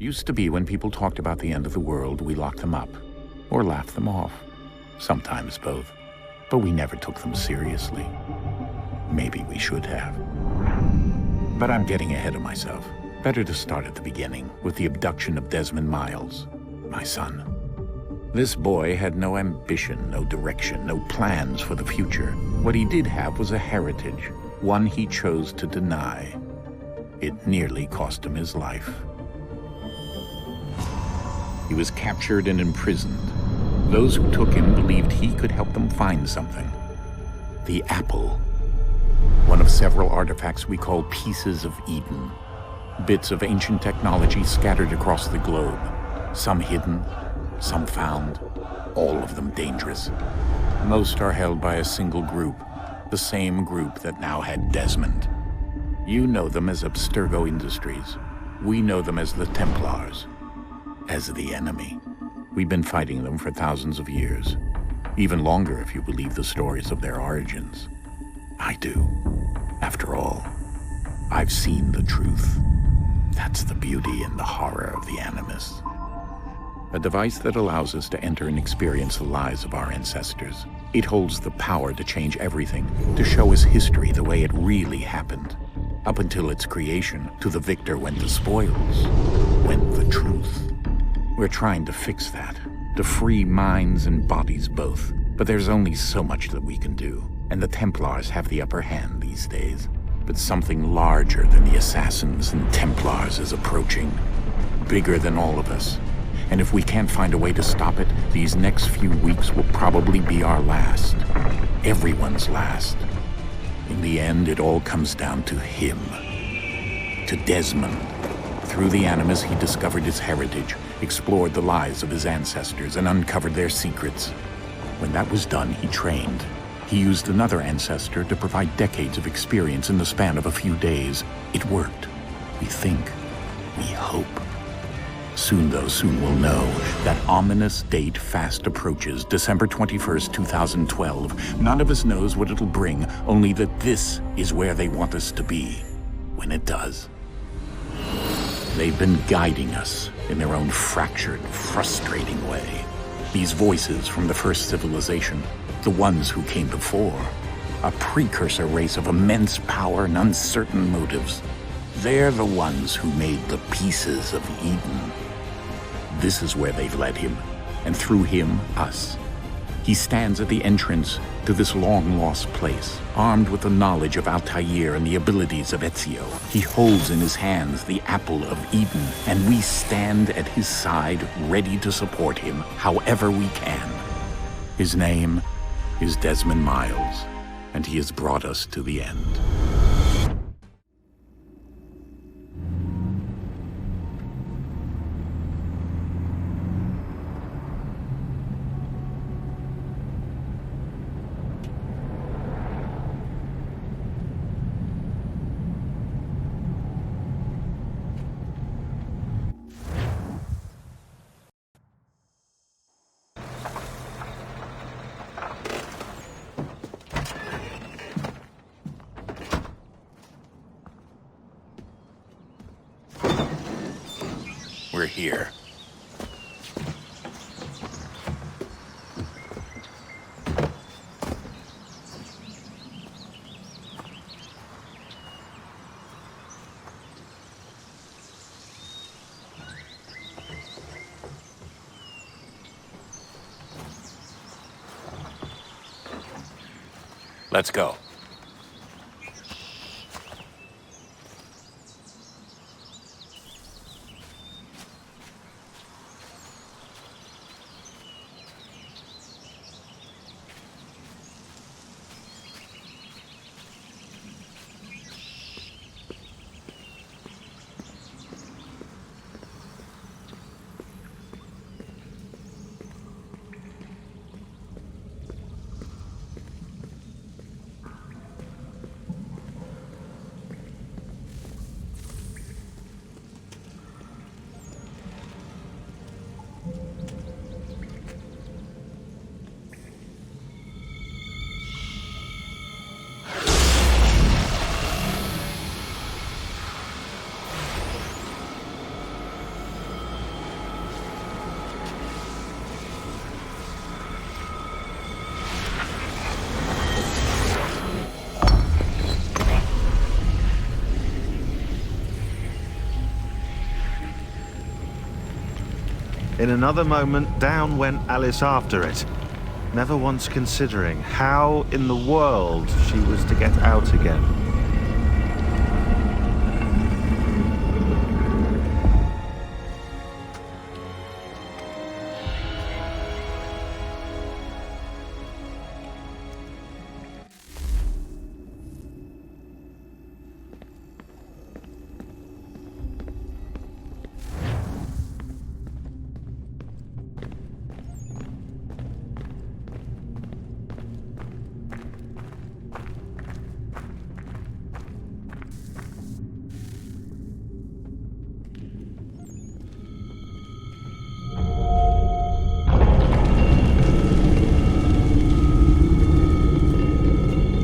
Used to be when people talked about the end of the world, we locked them up. Or laughed them off. Sometimes both. But we never took them seriously. Maybe we should have. But I'm getting ahead of myself. Better to start at the beginning, with the abduction of Desmond Miles, my son. This boy had no ambition, no direction, no plans for the future. What he did have was a heritage, one he chose to deny. It nearly cost him his life. He was captured and imprisoned. Those who took him believed he could help them find something. The apple. One of several artifacts we call pieces of Eden. Bits of ancient technology scattered across the globe. Some hidden, some found, all of them dangerous. Most are held by a single group, the same group that now had Desmond. You know them as Abstergo Industries. We know them as the Templars, as the enemy. We've been fighting them for thousands of years, even longer if you believe the stories of their origins. I do. After all, I've seen the truth. That's the beauty and the horror of the Animus. A device that allows us to enter and experience the lives of our ancestors. It holds the power to change everything, to show us history the way it really happened. Up until its creation, to the victor went the spoils, went the truth. We're trying to fix that, to free minds and bodies both. But there's only so much that we can do, and the Templars have the upper hand these days. But something larger than the Assassins and Templars is approaching, bigger than all of us. And if we can't find a way to stop it, these next few weeks will probably be our last. Everyone's last. In the end, it all comes down to him. To Desmond. Through the Animus, he discovered his heritage, explored the lives of his ancestors, and uncovered their secrets. When that was done, he trained. He used another ancestor to provide decades of experience in the span of a few days. It worked. We think. We hope. Soon, though, soon we'll know. That ominous date fast approaches, December 21st, 2012. None of us knows what it'll bring, only that this is where they want us to be, when it does. They've been guiding us in their own fractured, frustrating way. These voices from the first civilization, the ones who came before, a precursor race of immense power and uncertain motives. They're the ones who made the pieces of Eden. This is where they've led him, and through him, us. He stands at the entrance to this long-lost place, armed with the knowledge of Altair and the abilities of Ezio. He holds in his hands the apple of Eden, and we stand at his side, ready to support him however we can. His name is Desmond Miles, and he has brought us to the end. We're here. Let's go. In another moment, down went Alice after it, never once considering how in the world she was to get out again.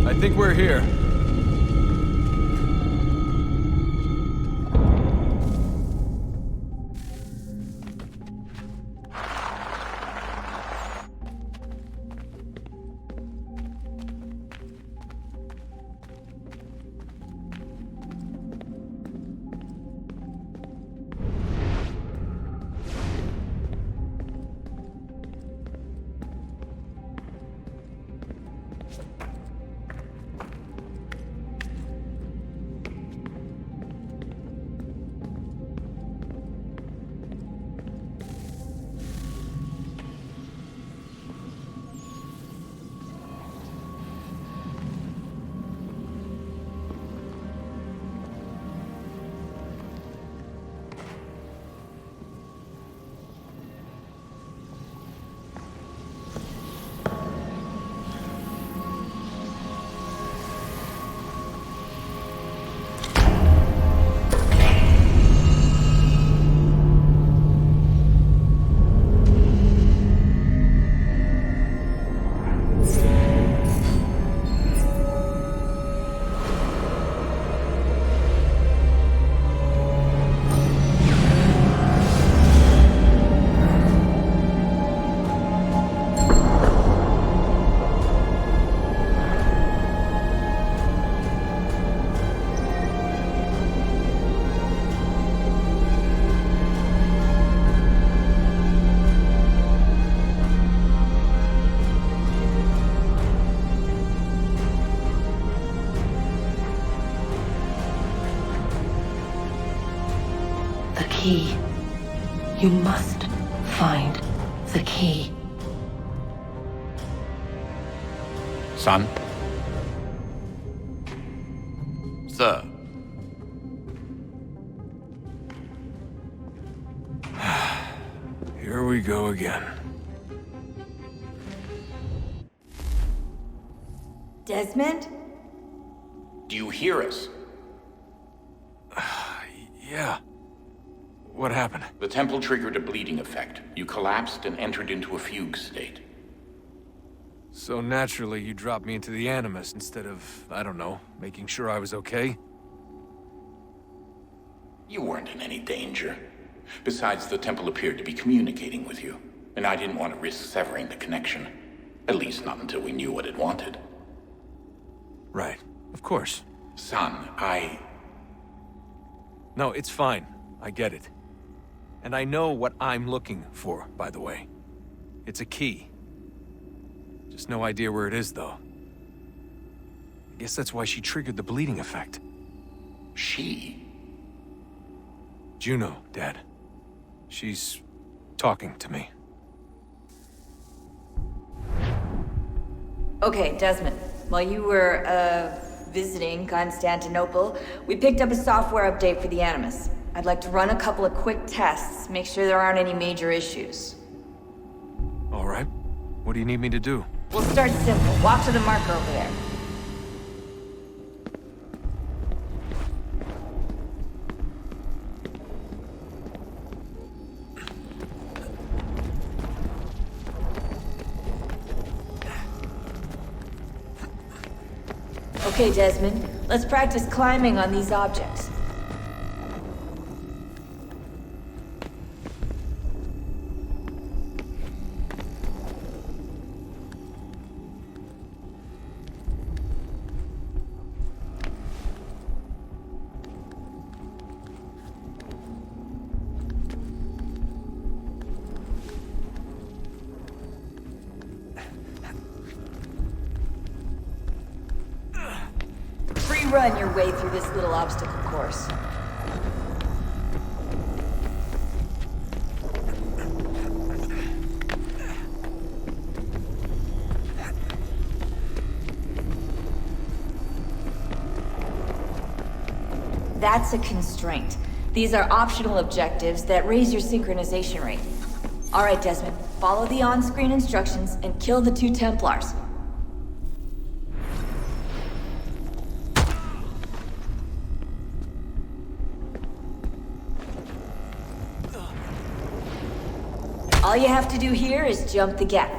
I think we're here. Key. You must find the key. Son? Sir. Here we go again. Desmond? Do you hear us? Yeah. What happened? The temple triggered a bleeding effect. You collapsed and entered into a fugue state. So naturally, you dropped me into the Animus instead of, I don't know, making sure I was okay? You weren't in any danger. Besides, the temple appeared to be communicating with you, and I didn't want to risk severing the connection. At least not until we knew what it wanted. Right. Of course. Son, No, it's fine. I get it. And I know what I'm looking for, by the way. It's a key. Just no idea where it is, though. I guess that's why she triggered the bleeding effect. She? Juno, Dad. She's talking to me. Okay, Desmond. While you were, visiting Constantinople, we picked up a software update for the Animus. I'd like to run a couple of quick tests, make sure there aren't any major issues. All right. What do you need me to do? We'll start simple. Walk to the marker over there. Okay, Desmond. Let's practice climbing on these objects. run your way through this little obstacle course. That's a constraint. These are optional objectives that raise your synchronization rate. All right, Desmond, follow the on-screen instructions and kill the 2 Templars. All you have to do here is jump the gap.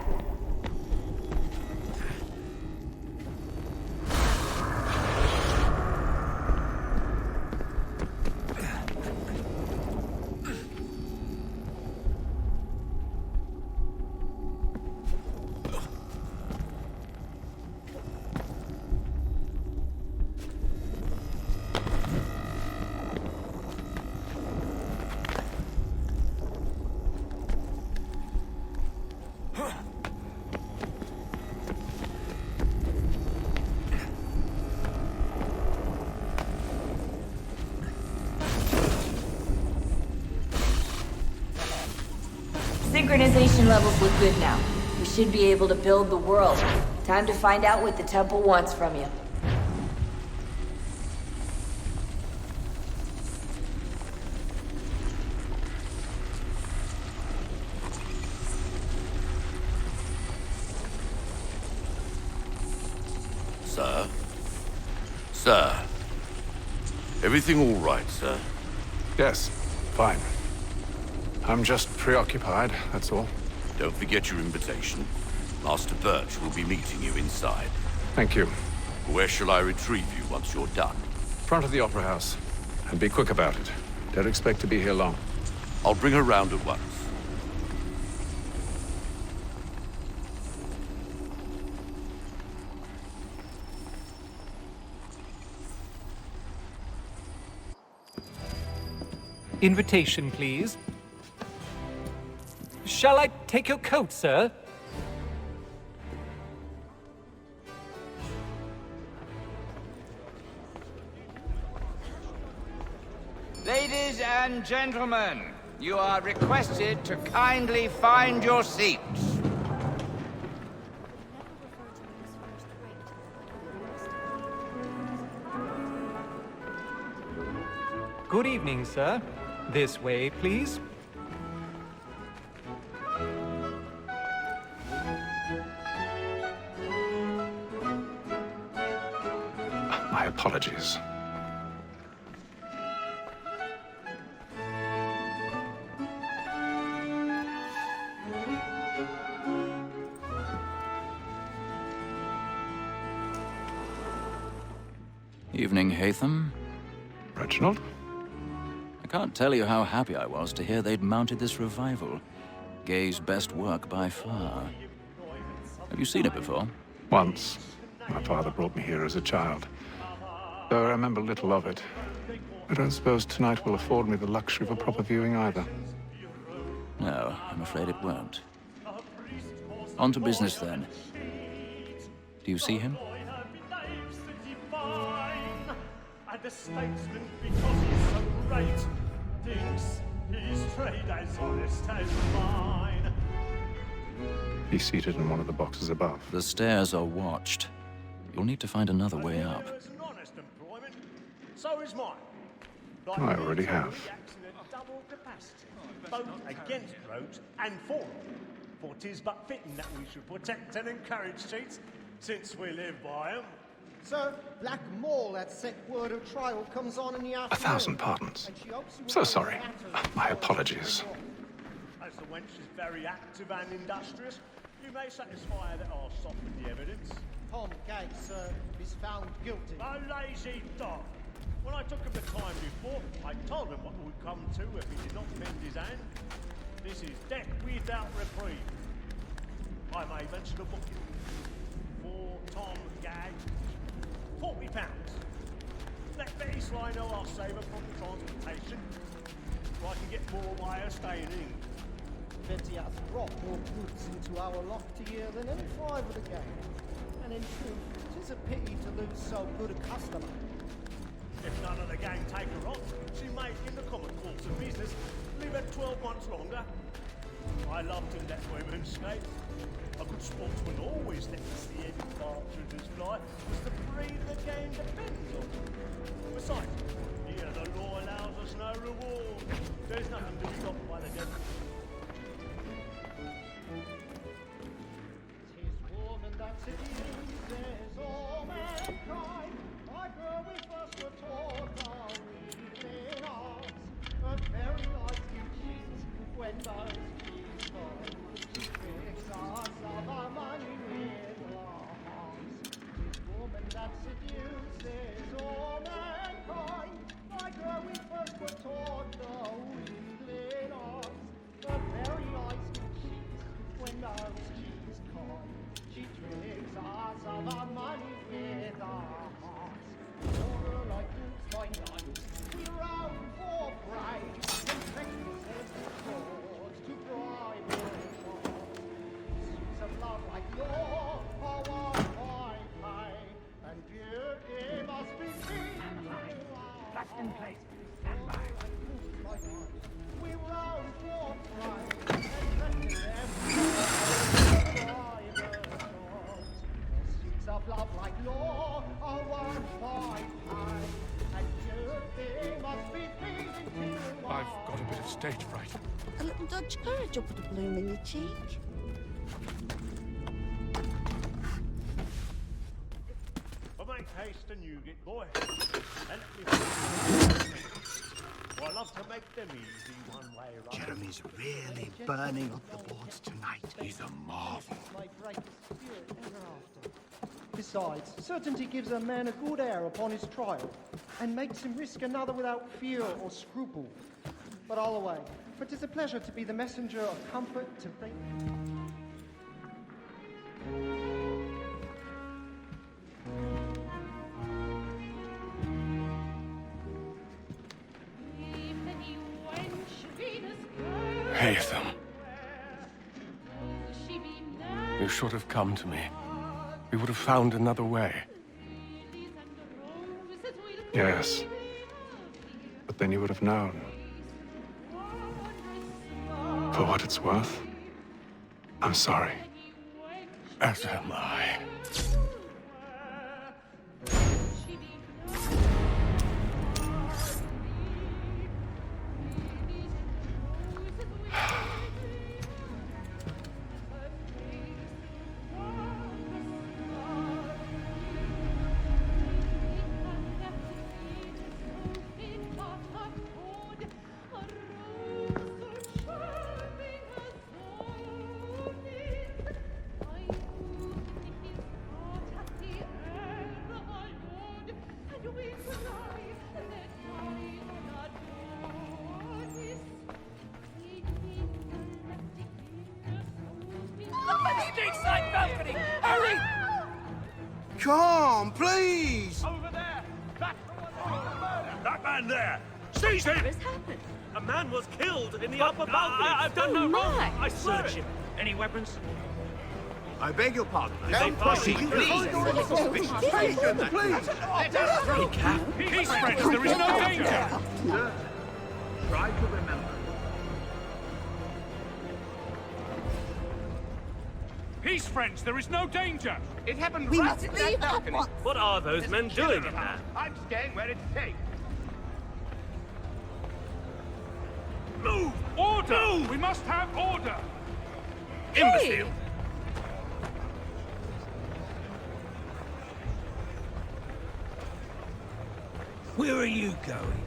Synchronization levels look good now. We should be able to build the world. Time to find out what the temple wants from you. Sir? Sir? Everything all right, sir? Yes, fine. I'm just preoccupied, that's all. Don't forget your invitation. Master Birch will be meeting you inside. Thank you. Where shall I retrieve you once you're done? Front of the Opera House. And be quick about it. Don't expect to be here long. I'll bring her round at once. Invitation, please. Shall I take your coat, sir? Ladies and gentlemen, you are requested to kindly find your seats. Good evening, sir. This way, please. My apologies. Evening, Haytham. Reginald? I can't tell you how happy I was to hear they'd mounted this revival. Gay's best work by far. Have you seen it before? Once. My father brought me here as a child. Though I remember little of it. I don't suppose tonight will afford me the luxury of a proper viewing either. No, I'm afraid it won't. On to business, then. Do you see him? The statesman, because he's so great, thinks his trade as honest as mine. He's seated in one of the boxes above. The stairs are watched. You'll need to find another way up. So is mine. I already have. Double capacity, both against roads and for them. For 'tis but fitting that we should protect and encourage cheats, since we live by 'em. Sir, Black Mall at set word of trial comes on in the afternoon. 1,000 pardons. So sorry. My apologies. As the wench is very active and industrious, you may satisfy her that I'll soften the evidence. Tom Gay, sir, is found guilty. A lazy dog. When I took him the time before, I told him what would come to if he did not mend his hand. This is death without reprieve. I may mention a booking for Tom Gay. £40. Let Betty Sly know I'll save her from transportation, so I can get more by her staying in. Betty has brought more goods into our loft a year than any 5 of the gang. And in truth, 'tis a pity to lose so good a customer. If none of the gang take her on, she may, in the common course of business, leave her 12 months longer. I love to let women skate. A good sportsman always lets the headed partridges fly, because the breed of the game depends on them. Besides, here the law allows us no reward. There's nothing to be got by the devil. Tis woman that seduces all mankind. Like her we first were taught our weaving arts. Her very life you cheat when those keys find. She tricks us of our money with our hearts. Tis woman that seduces all mankind. Like her we first were taught the weaving arts. Her very life you cheat when those keys coin. She tricks us of our money with our hearts. Or like Luke's by night, we roam for prey, and practices the cause to bribe her child. Suits of love like law are one by pay, and beauty must be seen to our That's in place. Stand by. We roam for prey, and practices the cause to bribe her child. Suits of love like law are one by pay, and beauty must be seen to our I've got a bit of stage fright. A little dodge courage will put a bloom in your cheek. But make haste and you get boy. And I love to make them easy one way round. Jeremy's really burning up the boards tonight. He's a marvel. my greatest spirit ever after. Besides, certainty gives a man a good air upon his trial, and makes him risk another without fear or scruple. But all away, for 'tis a pleasure to be the messenger of comfort to faith. Haytham. You should have come to me. We would have found another way. Yes. But then you would have known. For what it's worth, I'm sorry. As am I. Come, please! Over there! That's the one on the murder! That man there! Seize him! What has happened? A man was killed in the upper balcony. I've done no wrong. I search him. Any weapons? I beg your pardon. Don't push it, please. Please! Peace, friends, there is no danger! Sir, try to remember. Peace, friends, there is no danger! It happened We right must in leave that at balcony. once. What are those men doing in there? I'm staying where it's safe. Move! Order! Move! We must have order! Imbecile! Where are you going?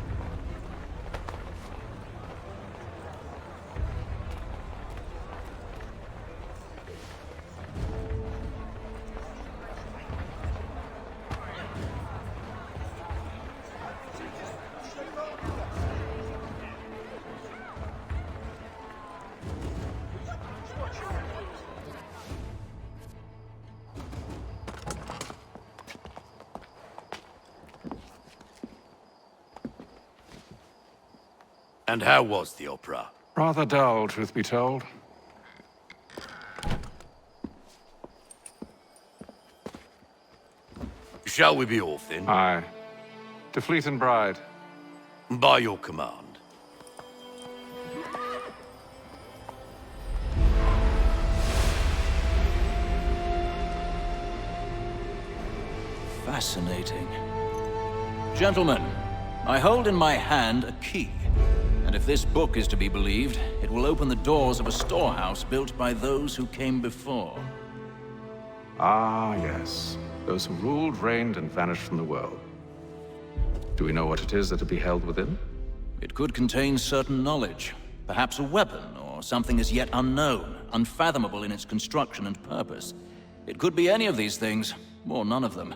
And how was the opera? Rather dull, truth be told. Shall we be off then? Aye. To Fleet and Bride. By your command. Fascinating. Gentlemen, I hold in my hand a key. And if this book is to be believed, it will open the doors of a storehouse built by those who came before. Ah, yes. Those who ruled, reigned, and vanished from the world. Do we know what it is that will be held within? It could contain certain knowledge. Perhaps a weapon, or something as yet unknown, unfathomable in its construction and purpose. It could be any of these things, or none of them.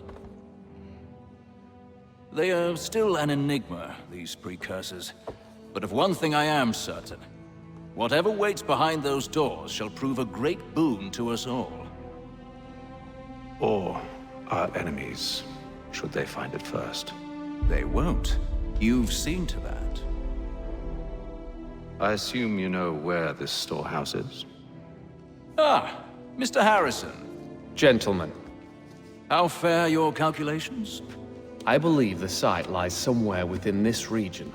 They are still an enigma, these precursors. But of one thing I am certain. Whatever waits behind those doors shall prove a great boon to us all. Or our enemies, should they find it first. They won't. You've seen to that. I assume you know where this storehouse is? Ah, Mr. Harrison. Gentlemen. How fare your calculations? I believe the site lies somewhere within this region.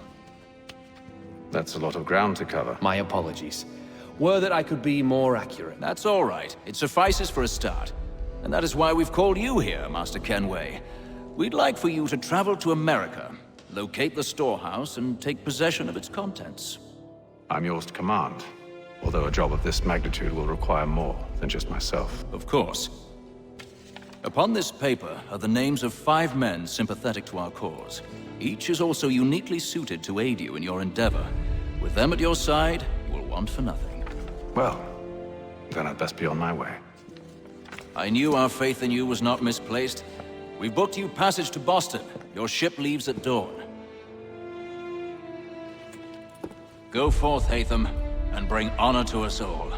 That's a lot of ground to cover. My apologies. Were that I could be more accurate. That's all right. It suffices for a start. And that is why we've called you here, Master Kenway. We'd like for you to travel to America, locate the storehouse, and take possession of its contents. I'm yours to command, although a job of this magnitude will require more than just myself. Of course. Upon this paper are the names of 5 men sympathetic to our cause. Each is also uniquely suited to aid you in your endeavor. With them at your side, you will want for nothing. Well, then I'd best be on my way. I knew our faith in you was not misplaced. We've booked you passage to Boston. Your ship leaves at dawn. Go forth, Haytham, and bring honor to us all.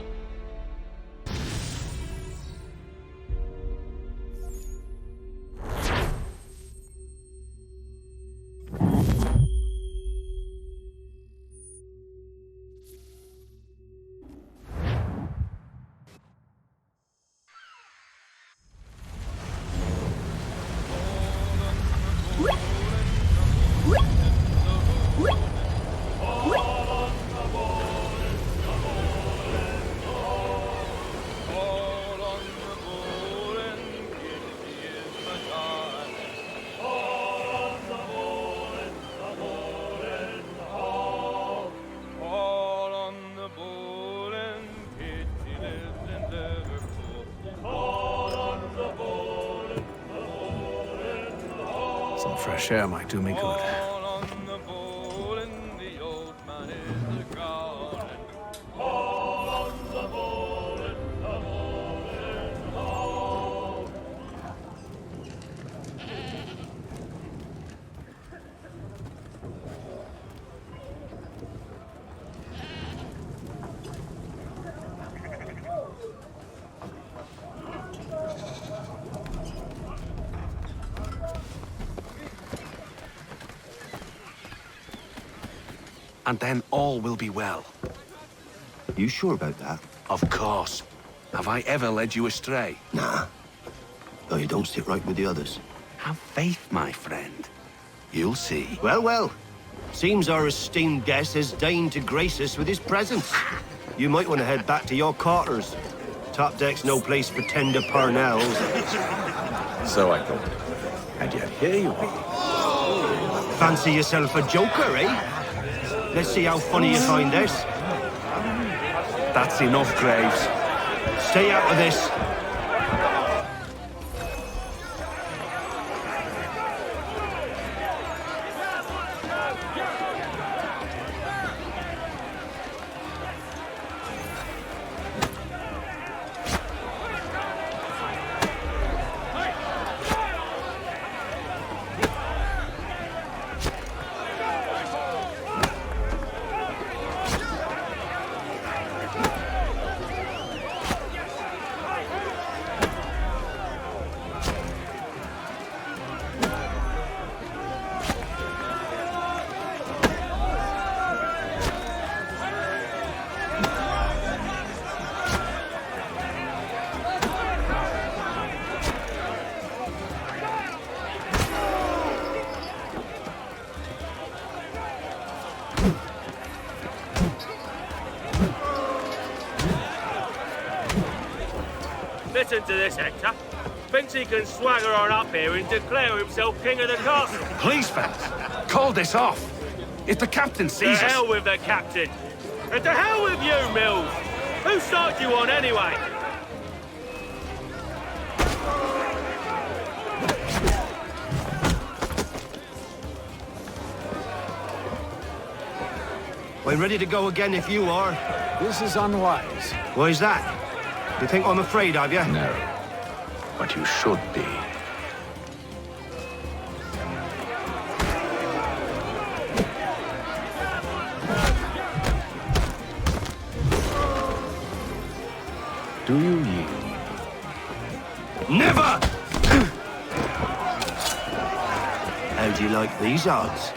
Some fresh air might do me good. And then all will be well. You sure about that? Of course. Have I ever led you astray? Nah. Though you don't sit right with the others. Have faith, my friend. You'll see. Well, well. Seems our esteemed guest has deigned to grace us with his presence. You might want to head back to your quarters. Top deck's no place for tender parnells. So I thought. And yet here you are. Fancy yourself a joker, eh? Let's see how funny you find this. That's enough, Graves. Stay out of this. Listen to this, Hector. Thinks he can swagger on up here and declare himself king of the castle. Please, fellas, call this off. If the captain To sees us... hell with the captain. And to hell with you, Mills. Who started you on anyway? I'm ready to go again if you are. This is unwise. Why's that? You think I'm afraid of you? No. But you should be. Do you yield? Never! How do you like these odds?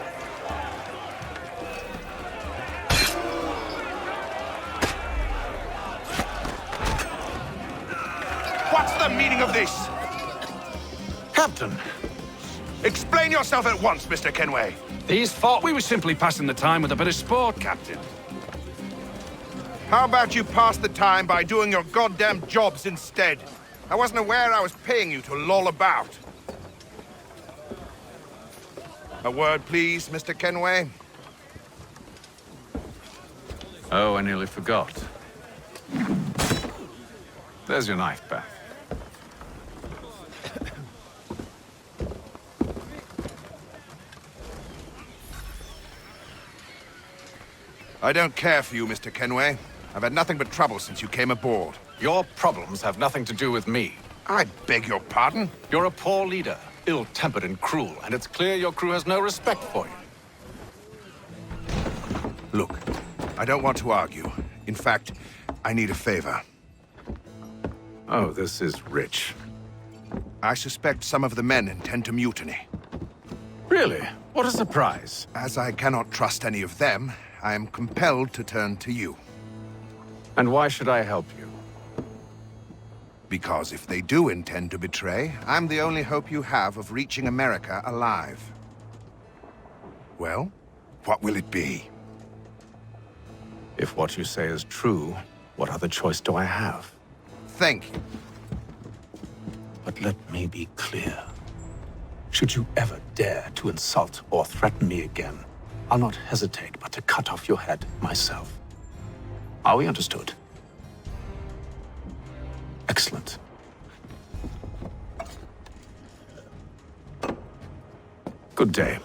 What's the meaning of this? Captain! Explain yourself at once, Mr. Kenway. These thought we were simply passing the time with a bit of sport, Captain. How about you pass the time by doing your goddamn jobs instead? I wasn't aware I was paying you to loll about. A word, please, Mr. Kenway. Oh, I nearly forgot. There's your knife back. I don't care for you, Mr. Kenway. I've had nothing but trouble since you came aboard. Your problems have nothing to do with me. I beg your pardon? You're a poor leader, ill-tempered and cruel, and it's clear your crew has no respect for you. Look, I don't want to argue. In fact, I need a favor. Oh, this is rich. I suspect some of the men intend to mutiny. Really? What a surprise. As I cannot trust any of them, I am compelled to turn to you. And why should I help you? Because if they do intend to betray, I'm the only hope you have of reaching America alive. Well, what will it be? If what you say is true, what other choice do I have? Thank you. But let me be clear. Should you ever dare to insult or threaten me again, I'll not hesitate but to cut off your head myself. Are we understood? Excellent. Good day.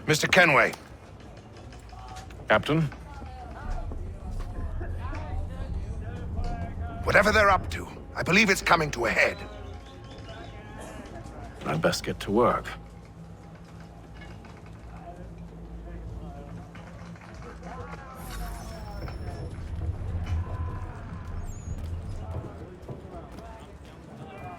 Mr. Kenway. Captain? Whatever they're up to, I believe it's coming to a head. I'd best get to work.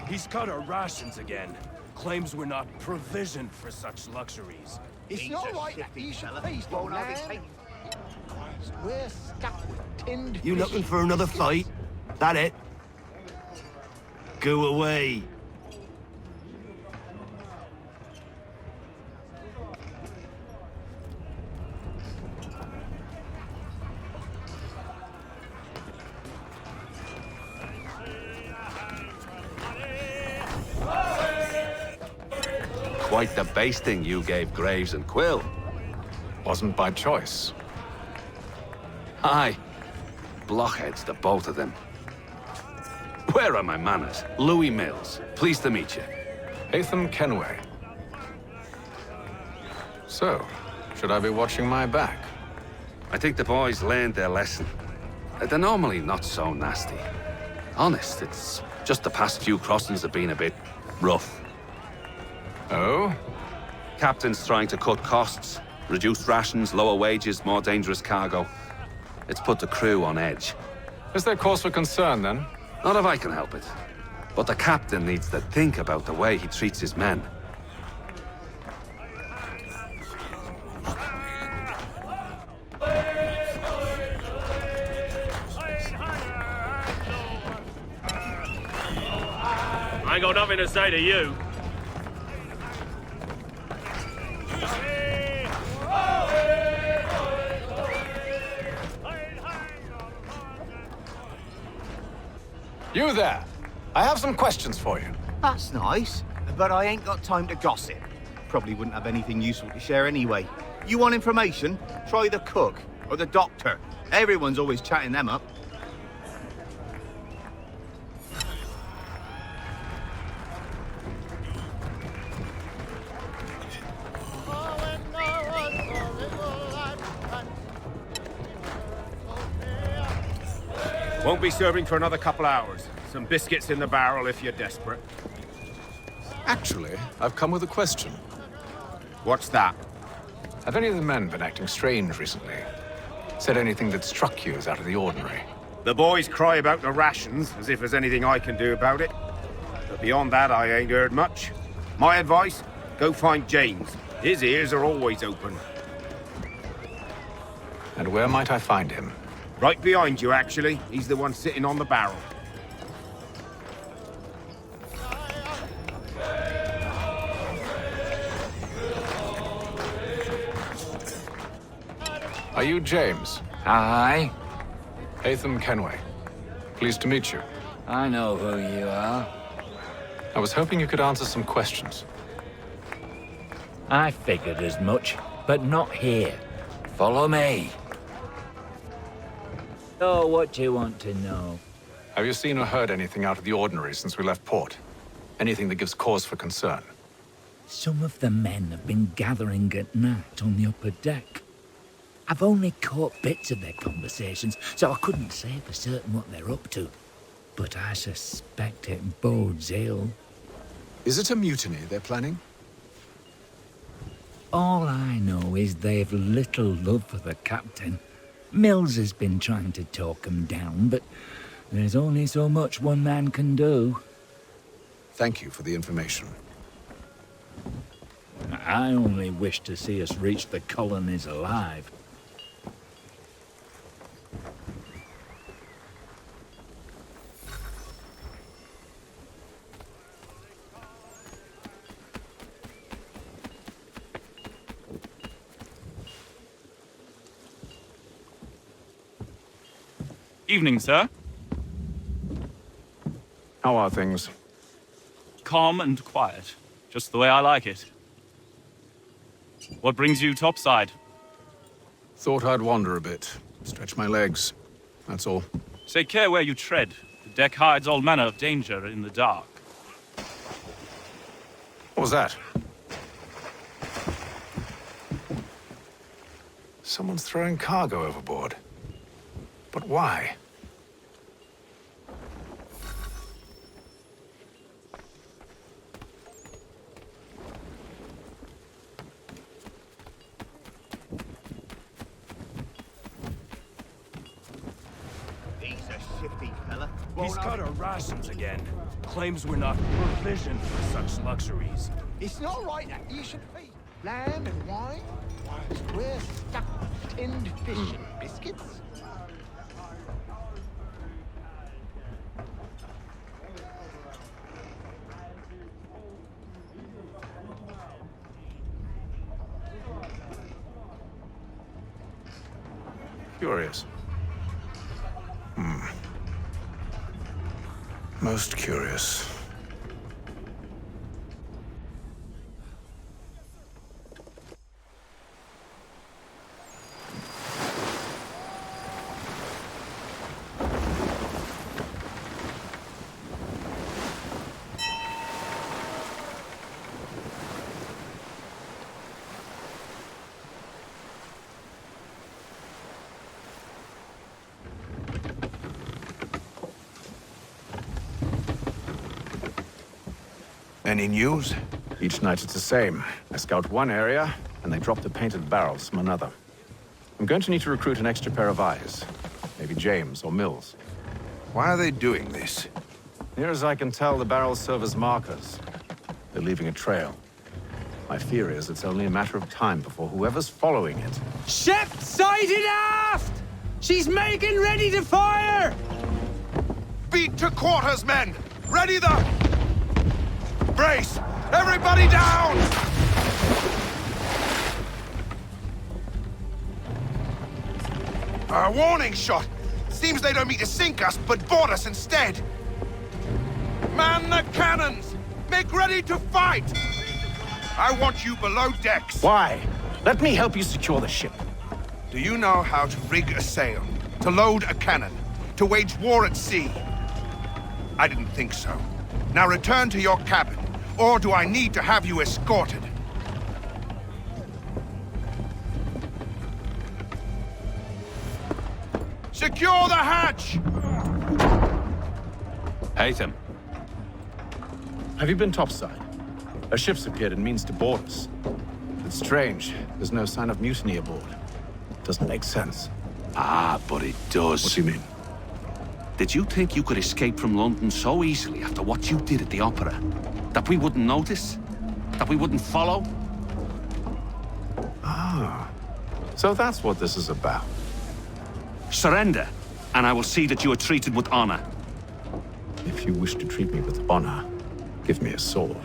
He's cut our rations again. Claims we're not provisioned for such luxuries. It's not like that. You should please don't man. We're stuck with tinned You looking fish. for another fight? That it? Go away. Quite the basting you gave Graves and Quill. Wasn't by choice. Aye. Blockheads, the both of them. Where are my manners? Louis Mills. Pleased to meet you. Haytham Kenway. So, should I be watching my back? I think the boys learned their lesson. They're normally not so nasty. Honest, it's just the past few crossings have been a bit rough. Oh? Captain's trying to cut costs, reduce rations, lower wages, more dangerous cargo. It's put the crew on edge. Is there cause for concern, then? Not if I can help it. But the captain needs to think about the way he treats his men. got nothing to say to you. You there! I have some questions for you. That's nice, but I ain't got time to gossip. Probably wouldn't have anything useful to share anyway. You want information? Try the cook or the doctor. Everyone's always chatting them up. Won't be serving for another couple hours. Some biscuits in the barrel if you're desperate. Actually, I've come with a question. What's that? Have any of the men been acting strange recently? Said anything that struck you as out of the ordinary? The boys cry about the rations, as if there's anything I can do about it. But beyond that, I ain't heard much. My advice, go find James. His ears are always open. And where might I find him? Right behind you, actually. He's the one sitting on the barrel. Are you James? Aye. Haytham Kenway. Pleased to meet you. I know who you are. I was hoping you could answer some questions. I figured as much, but not here. Follow me. So, what do you want to know? Have you seen or heard anything out of the ordinary since we left port? Anything that gives cause for concern? Some of the men have been gathering at night on the upper deck. I've only caught bits of their conversations, so I couldn't say for certain what they're up to. But I suspect it bodes ill. Is it a mutiny they're planning? All I know is they've little love for the captain. Mills has been trying to talk him down, but there's only so much one man can do. Thank you for the information. I only wish to see us reach the colonies alive. Evening, sir. How are things? Calm and quiet. Just the way I like it. What brings you topside? Thought I'd wander a bit. Stretch my legs. That's all. Take care where you tread. The deck hides all manner of danger in the dark. What was that? Someone's throwing cargo overboard. But why? He's a shifty fella. He's cut our rations again. Claims we're not provisioned for such luxuries. It's not right that you should feed lamb and wine whilst we're stuck with tinned fish and biscuits. Curious. Most curious. Any news? Each night it's the same. I scout one area, and they drop the painted barrels from another. I'm going to need to recruit an extra pair of eyes. Maybe James or Mills. Why are they doing this? Near as I can tell, the barrels serve as markers. They're leaving a trail. My fear is it's only a matter of time before whoever's following it... Ship sighted aft! She's making ready to fire! Beat to quarters, men! Ready the... Brace! Everybody down! A warning shot! Seems they don't mean to sink us, but board us instead! Man the cannons! Make ready to fight! I want you below decks. Why? Let me help you secure the ship. Do you know how to rig a sail? To load a cannon? To wage war at sea? I didn't think so. Now return to your cabin, or do I need to have you escorted? Secure the hatch! Haytham. Have you been topside? A ship's appeared and means to board us. It's strange. There's no sign of mutiny aboard. Doesn't make sense. Ah, but it does. What do you mean? Did you think you could escape from London so easily after what you did at the opera? That we wouldn't notice? That we wouldn't follow? Ah. So that's what this is about. Surrender, and I will see that you are treated with honor. If you wish to treat me with honor, give me a sword.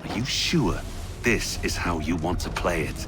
Are you sure this is how you want to play it?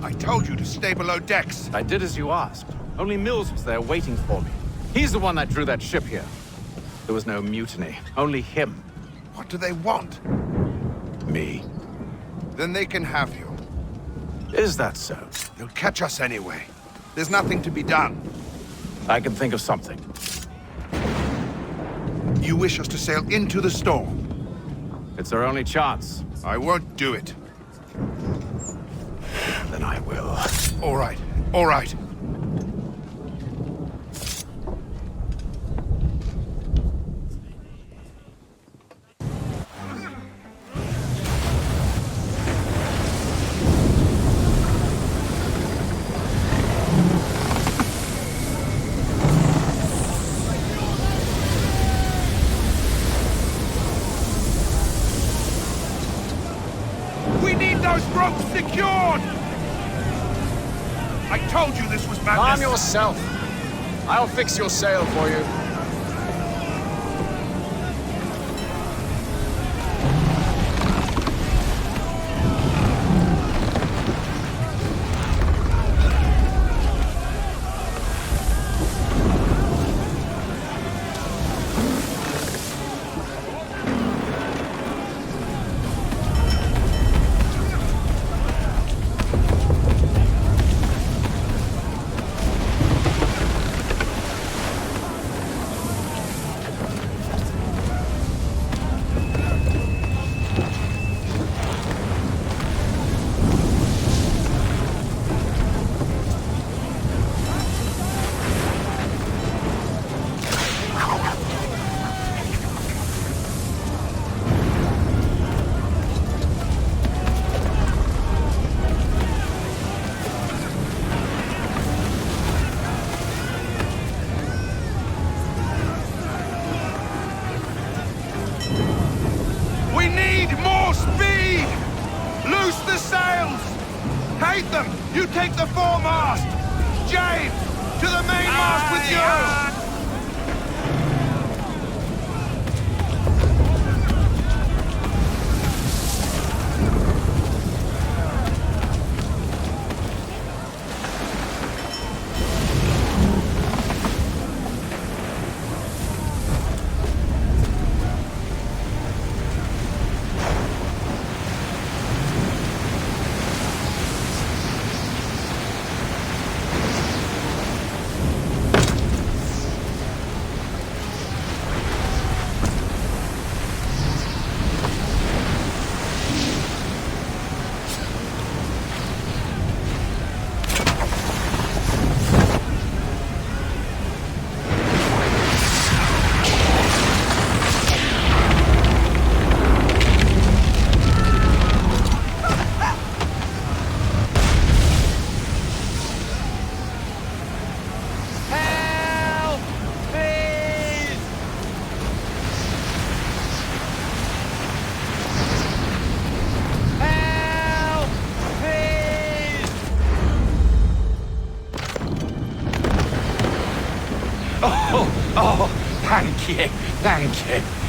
I told you to stay below decks. I did as you asked. Only Mills was there waiting for me. He's the one that drew that ship here. There was no mutiny, only him. What do they want? Me. Then they can have you. Is that so? They'll catch us anyway. There's nothing to be done. I can think of something. You wish us to sail into the storm? It's our only chance. I won't do it. Then I will. All right, all right. We need those ropes secured! I told you this was madness! Calm yourself. I'll fix your sail for you. We need more speed! Loose the sails! Haytham, you take the foremast! James, to the mainmast with you! Oh, thank you, thank you.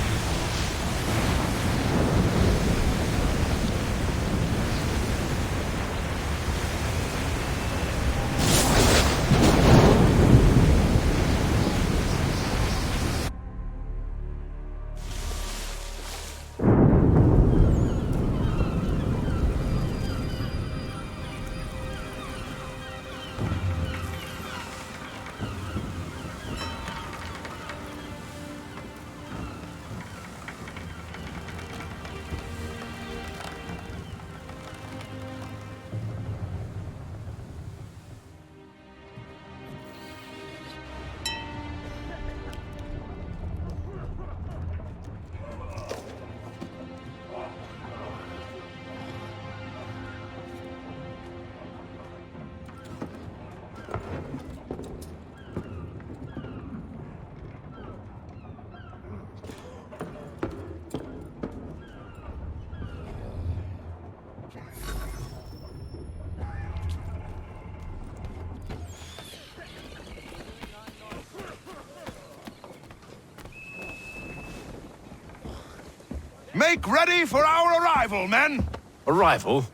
Make ready for our arrival, men! Arrival?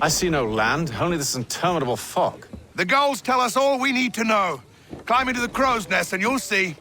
I see no land, only this interminable fog. The gulls tell us all we need to know. Climb into the crow's nest and you'll see.